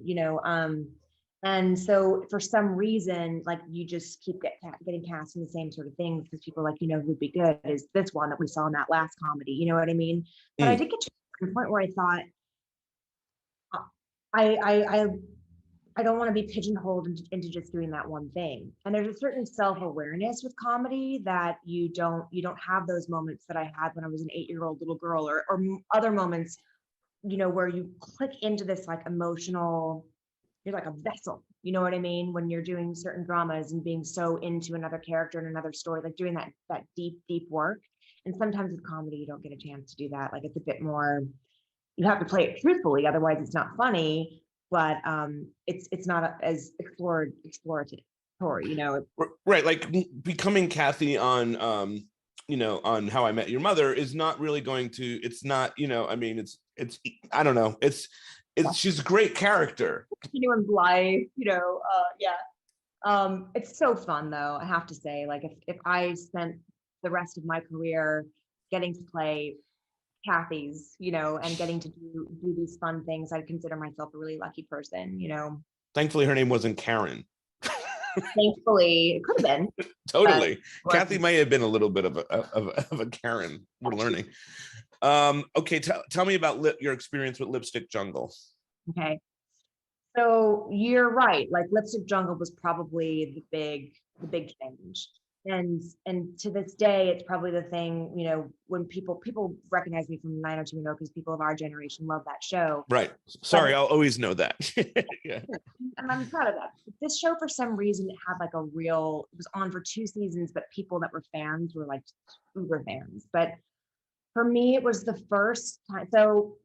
And so for some reason, like, you just keep getting cast in the same sort of things because people are like, who'd be good is this one that we saw in that last comedy. You know what I mean? But I did get to a point where I thought, I don't want to be pigeonholed into just doing that one thing. And there's a certain self-awareness with comedy that you don't have those moments that I had when I was an 8-year-old little girl, or other moments, where you click into this like emotional, you're like a vessel, you know what I mean? When you're doing certain dramas and being so into another character and another story, like doing that deep work. And sometimes with comedy, you don't get a chance to do that. Like, it's a bit more, you have to play it truthfully, otherwise it's not funny. But it's not as exploratory, Right, like becoming Kathy on on How I Met Your Mother is not really going to. It's not, I mean, it's I don't know. She's a great character. Continuum life, yeah. It's so fun though. I have to say, like, if I spent the rest of my career getting to play Kathy's, and getting to do these fun things, I'd consider myself a really lucky person, Thankfully, her name wasn't Karen. Thankfully, it could have been. Totally. Kathy may have been a little bit of a Karen. We're learning. Okay, tell me about your experience with Lipstick Jungle. Okay. So you're right. Like, Lipstick Jungle was probably the big change. And to this day, it's probably the thing, when people recognize me from 90210 because people of our generation love that show. Right. Sorry, I'll always know that. Yeah. And I'm proud of that. This show, for some reason, it had like it was on for 2 seasons, but people that were fans were like uber fans. But for me, it was the first time. So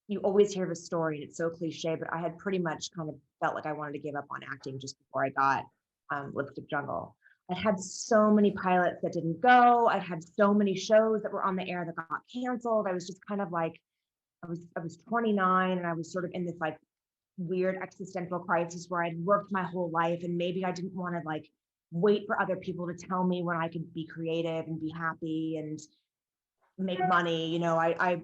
you always hear the story, and it's so cliche, but I had pretty much kind of felt like I wanted to give up on acting just before I got Lipstick Jungle. I'd had so many pilots that didn't go. I'd had so many shows that were on the air that got canceled. I was just kind of like, I was 29, and I was sort of in this like weird existential crisis where I'd worked my whole life, and maybe I didn't want to like wait for other people to tell me when I could be creative and be happy and make money. I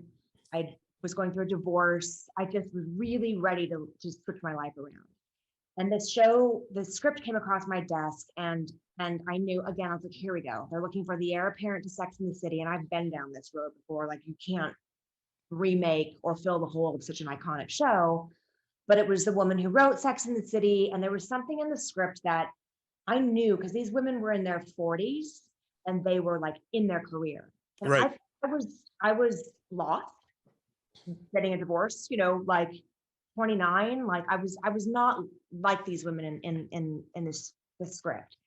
was going through a divorce. I just was really ready to just switch my life around. And the script came across my desk, and I knew, again, I was like, here we go. They're looking for the heir apparent to Sex and the City. And I've been down this road before. Like, you can't remake or fill the hole of such an iconic show. But it was the woman who wrote Sex and the City. And there was something in the script that I knew, because these women were in their 40s and they were like in their career. And right. I was lost getting a divorce, like 29. Like, I was not like these women in this script.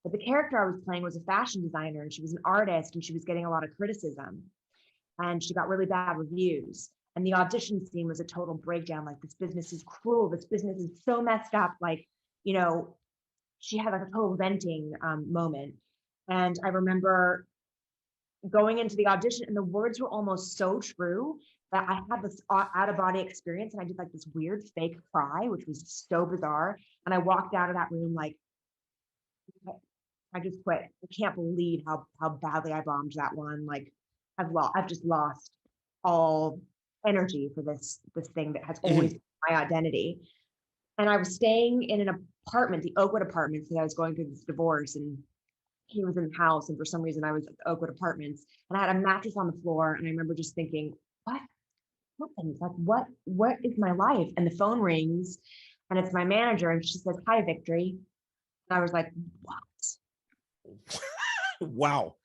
But the character I was playing was a fashion designer, and she was an artist, and she was getting a lot of criticism, and she got really bad reviews. And the audition scene was a total breakdown. Like, this business is cruel. This business is so messed up. Like, she had like a total venting moment. And I remember going into the audition, and the words were almost so true that I had this out of body experience, and I did like this weird fake cry, which was so bizarre. And I walked out of that room like, I just quit. I can't believe how badly I bombed that one. Like, I've just lost all energy for this thing that has always been my identity. And I was staying in an apartment, the Oakwood Apartments, because I was going through this divorce, and he was in the house, and for some reason I was at the Oakwood Apartments, and I had a mattress on the floor, and I remember just thinking, what happened? Like, what is my life? And the phone rings, and it's my manager, and she says, "Hi, Victory." And I was like, what? Wow.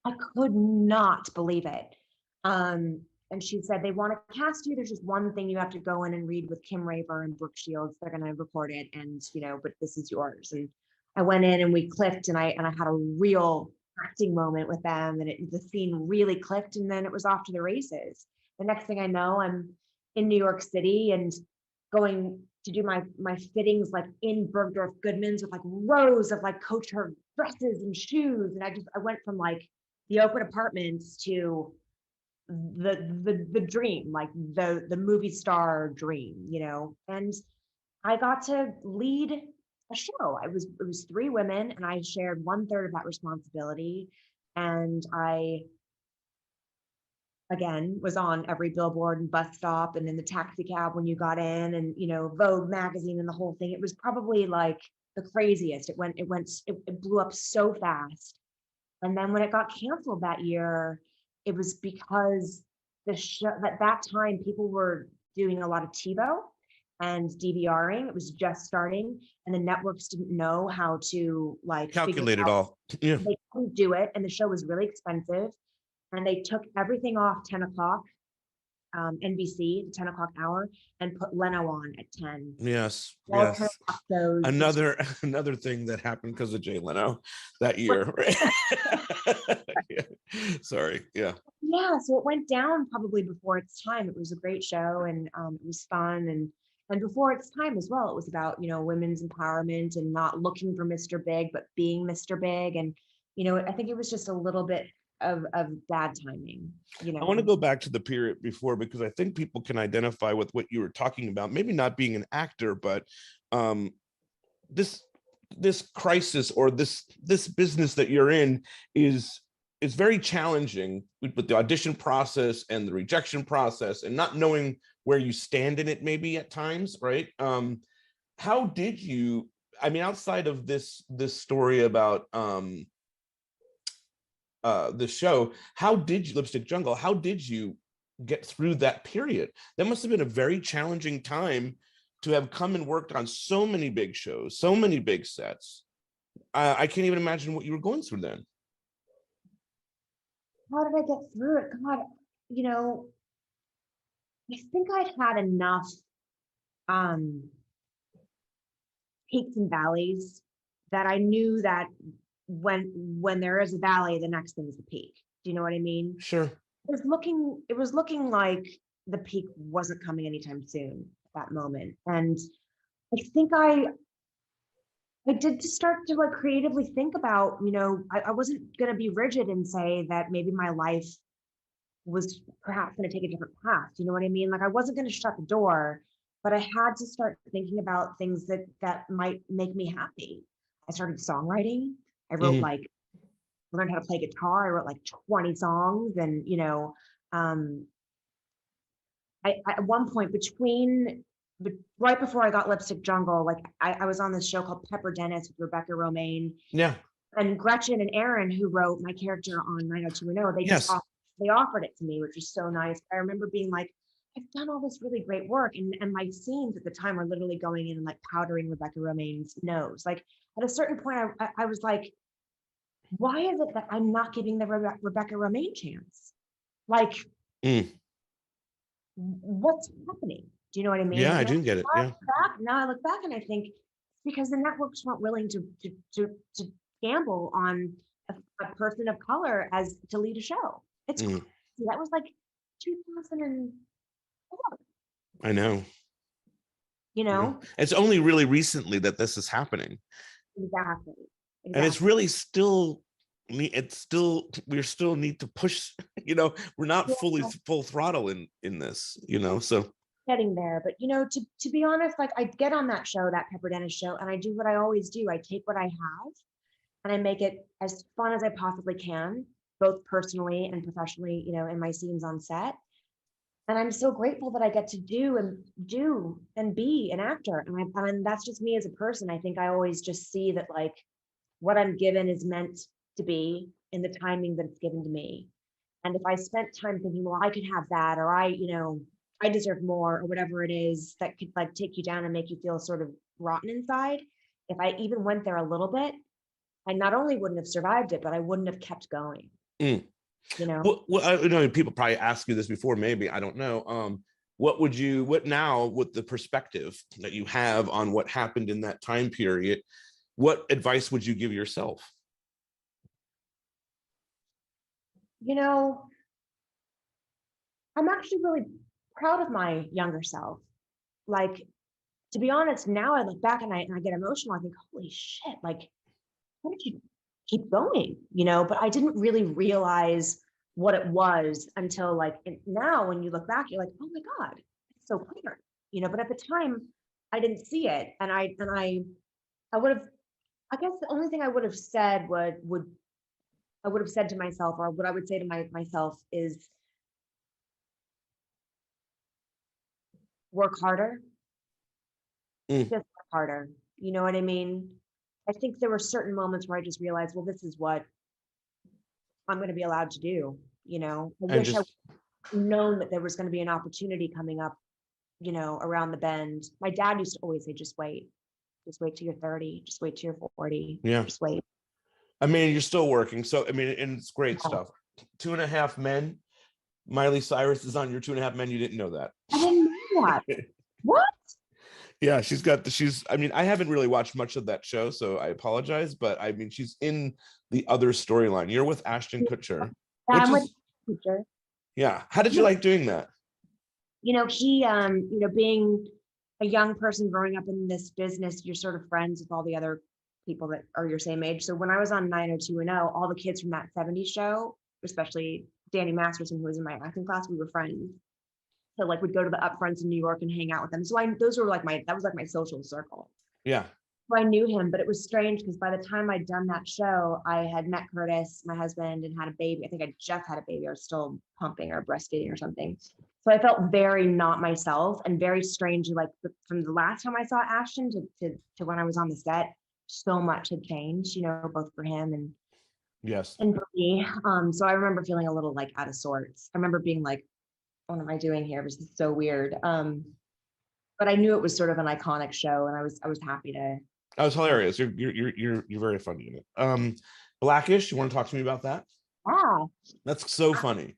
I could not believe it. And she said, they want to cast you. There's just one thing you have to go in and read with Kim Raver and Brooke Shields. They're going to record it, and but this is yours. And I went in, and we clicked, and I had a real acting moment with them, and the scene really clicked, and then it was off to the races. The next thing I know, I'm in New York City and going to do my fittings like in Bergdorf Goodman's with like rows of like couture dresses and shoes. And I went from like, the Oakwood Apartments to the dream, like the movie star dream, you know. And I got to lead a show. It was 3 women, and I shared 1/3 of that responsibility. And I, again, was on every billboard and bus stop and in the taxi cab when you got in, and, you know, Vogue magazine and the whole thing. It was probably like the craziest. It blew up so fast. And then when it got canceled that year, it was because the show at that time, people were doing a lot of TiVo and DVRing. It was just starting, and the networks didn't know how to like calculate it all. Yeah. They couldn't do it, and the show was really expensive. And they took everything off 10 o'clock, NBC, the 10 o'clock hour, and put Leno on at 10. Yes, All yes. 10 o'clock shows. Another thing that happened because of Jay Leno that year. Right? Yeah. Sorry. Yeah. Yeah. So it went down probably before its time. It was a great show, and it was fun, and before its time as well. It was about, you know, women's empowerment and not looking for Mr. Big, but being Mr. Big. And, you know, I think it was just a little bit of bad timing. You know, I want to go back to the period before, because I think people can identify with what you were talking about. Maybe not being an actor, but this crisis or this business that you're in is very challenging with the audition process and the rejection process, and not knowing where you stand in it maybe at times, right? How did you, I mean, outside of this story about the show, how did you, Lipstick Jungle, how did you get through that period? That must have been a very challenging time to have come and worked on so many big shows, so many big sets. I can't even imagine what you were going through then. How did I get through it? God, you know, I think I'd had enough peaks and valleys that I knew that when there is a valley, the next thing is the peak. Do you know what I mean? Sure. It was looking like the peak wasn't coming anytime soon at that moment. And I think I did just start to like creatively think about, you know, I wasn't going to be rigid and say that maybe my life was perhaps going to take a different path. You know what I mean? Like I wasn't going to shut the door, but I had to start thinking about things that might make me happy. I started songwriting. I wrote like, learned how to play guitar. I wrote like 20 songs, and, you know, I at one point right before I got Lipstick Jungle, like I was on this show called Pepper Dennis with Rebecca Romaine. Yeah. And Gretchen and Aaron, who wrote my character on 90210, they just they offered it to me, which was so nice. I remember being like, I've done all this really great work, and my scenes at the time were literally going in and like powdering Rebecca Romaine's nose. Like at a certain point, I was like, why is it that I'm not giving the Rebecca Romaine chance? Like, what's happening? Do you know what I mean? Yeah, I do get it. Yeah. Now I look back and I think it's because the networks weren't willing to gamble on a person of color as to lead a show. It's crazy. That was like 2004. I know. You know, it's only really recently that this is happening. Exactly. And it's really still, we still need to push, you know, we're not full throttle in this, you know, so. Getting there. But, you know, to be honest, like I get on that show, that Pepper Dennis show, and I do what I always do. I take what I have and I make it as fun as I possibly can, both personally and professionally, you know, in my scenes on set. And I'm so grateful that I get to do and be an actor. And that's just me as a person. I think I always just see that like what I'm given is meant to be in the timing that it's given to me. And if I spent time thinking, well, I could have that, or I deserve more, or whatever it is that could like take you down and make you feel sort of rotten inside. If I even went there a little bit, I not only wouldn't have survived it, but I wouldn't have kept going. You know, well, I know people probably asked you this before, maybe, I don't know. What now with the perspective that you have on what happened in that time period, what advice would you give yourself? You know, I'm actually really proud of my younger self. Like, to be honest, now I look back and I get emotional. I think, holy shit, like, what did you keep going, but I didn't really realize what it was until like now when you look back, you're like, oh my God, it's so clear, but at the time I didn't see it. And I would have, I guess the only thing I would have said I would have said to myself, or what I would say to myself is work harder, just work harder. You know what I mean? I think there were certain moments where I just realized, well, this is what I'm going to be allowed to do. I wish I known that there was going to be an opportunity coming up, around the bend. My dad used to always say, just wait till you're 30, just wait till you're 40. Yeah. Just wait. I mean, you're still working. So, I mean, and it's great stuff. 2.5 Men. Miley Cyrus is on your 2.5 Men. You didn't know that. I didn't know that. What? Yeah, I mean, I haven't really watched much of that show, so I apologize, but I mean, she's in the other storyline. You're with Ashton Kutcher. Yeah, I'm with Kutcher. Yeah. How did you like doing that? He, being a young person growing up in this business, you're sort of friends with all the other people that are your same age. So when I was on 90210, all the kids from that 70s show, especially Danny Masterson, who was in my acting class, we were friends. So like we'd go to the upfronts in New York and hang out with them. So that was like my social circle. Yeah. So I knew him, but it was strange because by the time I'd done that show, I had met Curtis, my husband, and had a baby. I think I just had a baby. I was still pumping or breastfeeding or something. So I felt very not myself and very strangely, like from the last time I saw Ashton to when I was on the set, so much had changed, both for him and yes, and for me. So I remember feeling a little like out of sorts. I remember being like, what am I doing here? This is so weird. But I knew it was sort of an iconic show, and I was happy to. That was hilarious. You're very funny in it. Blackish, you want to talk to me about that? Yeah, that's so funny.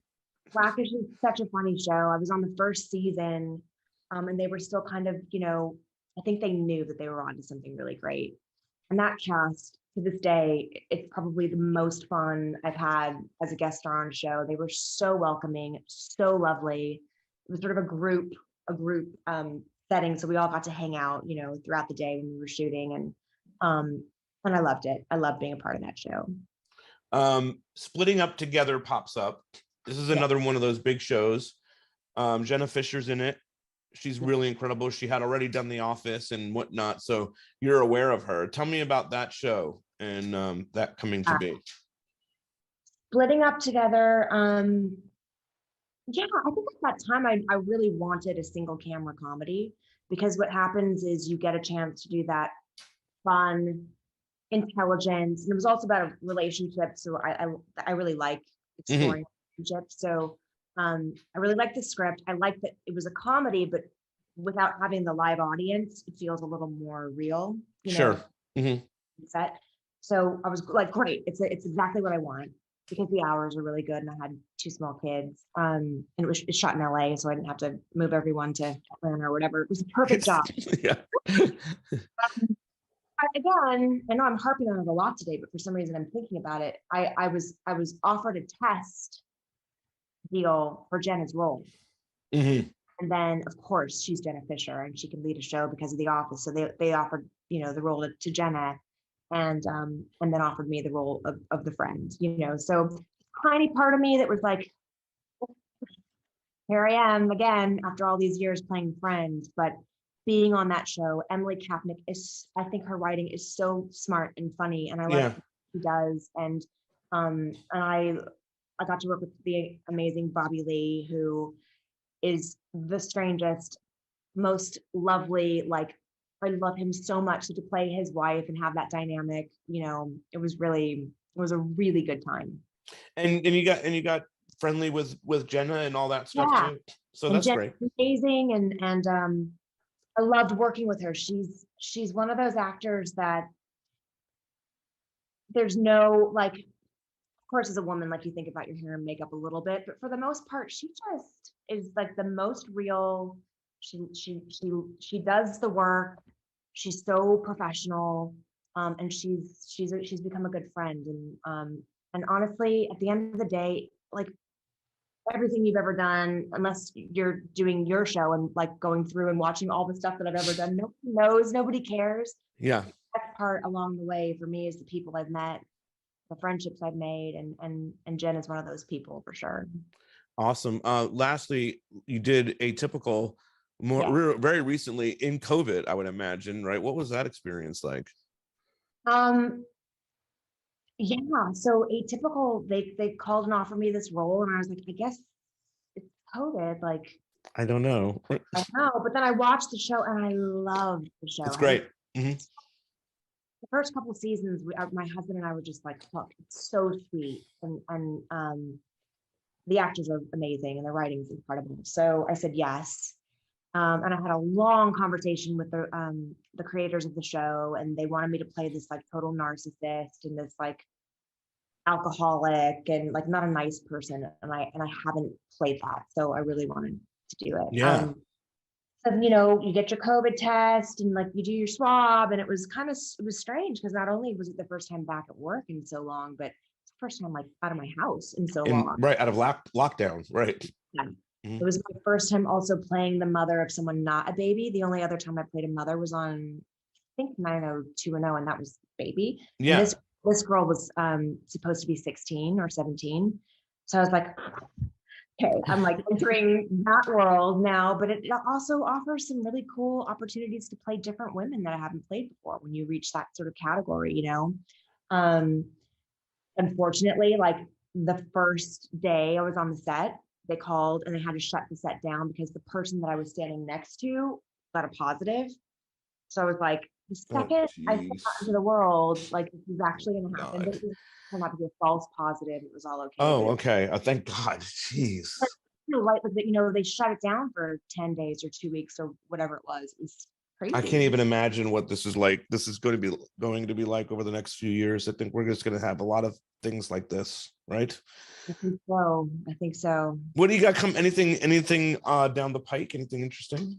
Blackish is such a funny show. I was on the first season, and they were still kind of, I think they knew that they were onto something really great. And that cast, to this day, it's probably the most fun I've had as a guest star on a show. They were so welcoming, so lovely. It was sort of a group setting, so we all got to hang out, throughout the day when we were shooting, and I loved it. I loved being a part of that show. Splitting Up Together pops up. This is another one of those big shows. Jenna Fischer's in it. She's really incredible. She had already done The Office and whatnot, so you're aware of her. Tell me about that show and that coming to be. Splitting Up Together. Yeah, I think at that time I really wanted a single camera comedy, because what happens is you get a chance to do that fun, intelligence, and it was also about a relationship. So I really like exploring relationships. So I really liked the script. I liked that it was a comedy, but without having the live audience, it feels a little more real. Sure. Set. So I was like, great. It's exactly what I want, because the hours are really good, and I had 2 small kids. And it's shot in LA, so I didn't have to move everyone to Atlanta or whatever. It was a perfect job. Yeah. Again, I know I'm harping on it a lot today, but for some reason I'm thinking about it. I was offered a test deal for Jenna's role. And then of course she's Jenna Fischer and she can lead a show because of The Office. So they offered, the role to Jenna, and then offered me the role of the friend, so tiny part of me that was like, here I am again after all these years playing friends. But being on that show, Emily Kapnick I think her writing is so smart and funny, and I like what she does. And I got to work with the amazing Bobby Lee, who is the strangest, most lovely. Like, I love him so much. So to play his wife and have that dynamic, it was a really good time. And you got friendly with Jenna and all that stuff too. So that's Jenna's great. Amazing, and I loved working with her. She's one of those actors that there's no, like, of course, as a woman, like, you think about your hair and makeup a little bit, but for the most part, she just is like the most real. She does the work. She's so professional, and she's become a good friend. And honestly, at the end of the day, like, everything you've ever done, unless you're doing your show and like going through and watching all the stuff that I've ever done, nobody knows, nobody cares. Yeah. That part along the way for me is the people I've met, the friendships I've made, and Jen is one of those people for sure. Awesome. Lastly, you did Atypical very recently in COVID, I would imagine, right? What was that experience like? Yeah, so Atypical, they called and offered me this role, and I was like, I guess it's COVID, like I don't know. I know, but then I watched the show and I loved the show. It's great. The first couple of seasons, my husband and I were just like, look, it's so sweet, and the actors are amazing and the writing's incredible. So I said yes. And I had a long conversation with the creators of the show, and they wanted me to play this like total narcissist and this like alcoholic and like not a nice person. And I haven't played that. So I really wanted to do it. Yeah. So, you know, you get your COVID test and like you do your swab, and it was strange because not only was it the first time back at work in so long, but it's the first time like out of my house in so long. Right, out of lockdown, right. Yeah. It was my first time also playing the mother of someone not a baby. The only other time I played a mother was on, I think 90210, and that was baby. Yeah. And this girl was supposed to be 16 or 17. So I was like, okay, I'm like entering that world now, but it also offers some really cool opportunities to play different women that I haven't played before when you reach that sort of category, you know. Unfortunately, like the first day I was on the set, they called and they had to shut the set down because the person that I was standing next to got a positive. So I was like, the second I stepped out into the world, like this is actually going to happen. This turned out to be a false positive. It was all okay. Oh, okay. Oh, thank God. Jeez. Right, you know, they shut it down for 10 days or 2 weeks or whatever it was. It was crazy. I can't even imagine what this is like. This is going to be like over the next few years. I think we're just going to have a lot of things like this, right? I think so. What do you got anything down the pike? Anything interesting?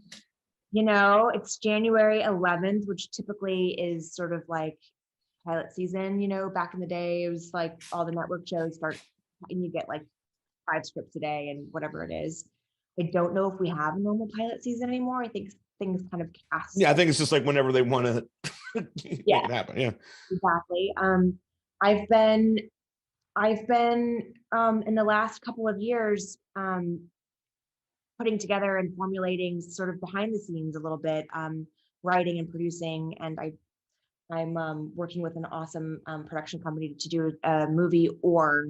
You know, it's January 11th, which typically is sort of like pilot season. You know, back in the day, it was like all the network shows start and you get like 5 scripts a day and whatever it is. I don't know if we have a normal pilot season anymore. I think things kind of cast. Yeah, I think it's just like whenever they want to make it happen. Yeah, exactly. I've been in the last couple of years putting together and formulating sort of behind the scenes a little bit, writing and producing, and I'm working with an awesome production company to do a movie or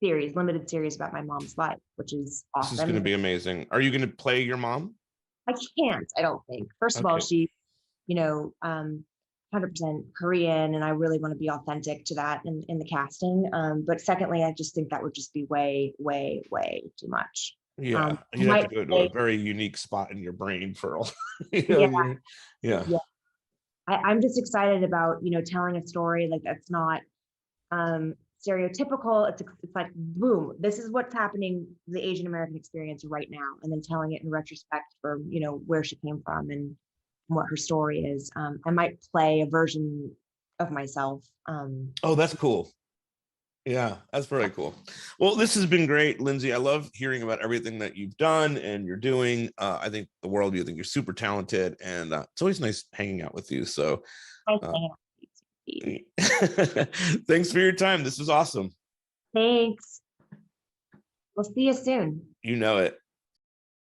limited series about my mom's life, which is awesome. This is going to be amazing. Are you going to play your mom? I can't, I don't think. First of all, she, you know, 100% Korean, and I really want to be authentic to that in the casting. But secondly, I just think that would just be way, way, way too much. Yeah, you have to go to a very unique spot in your brain for all. You know, yeah. I'm just excited about, you know, telling a story like that's not stereotypical. It's like, boom, this is what's happening, the Asian American experience right now, and then telling it in retrospect for, you know, where she came from and what her story is. I might play a version of myself. Oh, that's cool. Yeah, that's very cool. Well, this has been great, Lindsay. I love hearing about everything that you've done and you're doing. I think the world of you. I think you're super talented, and it's always nice hanging out with you. So thanks for your time. This was awesome. Thanks. We'll see you soon. You know it.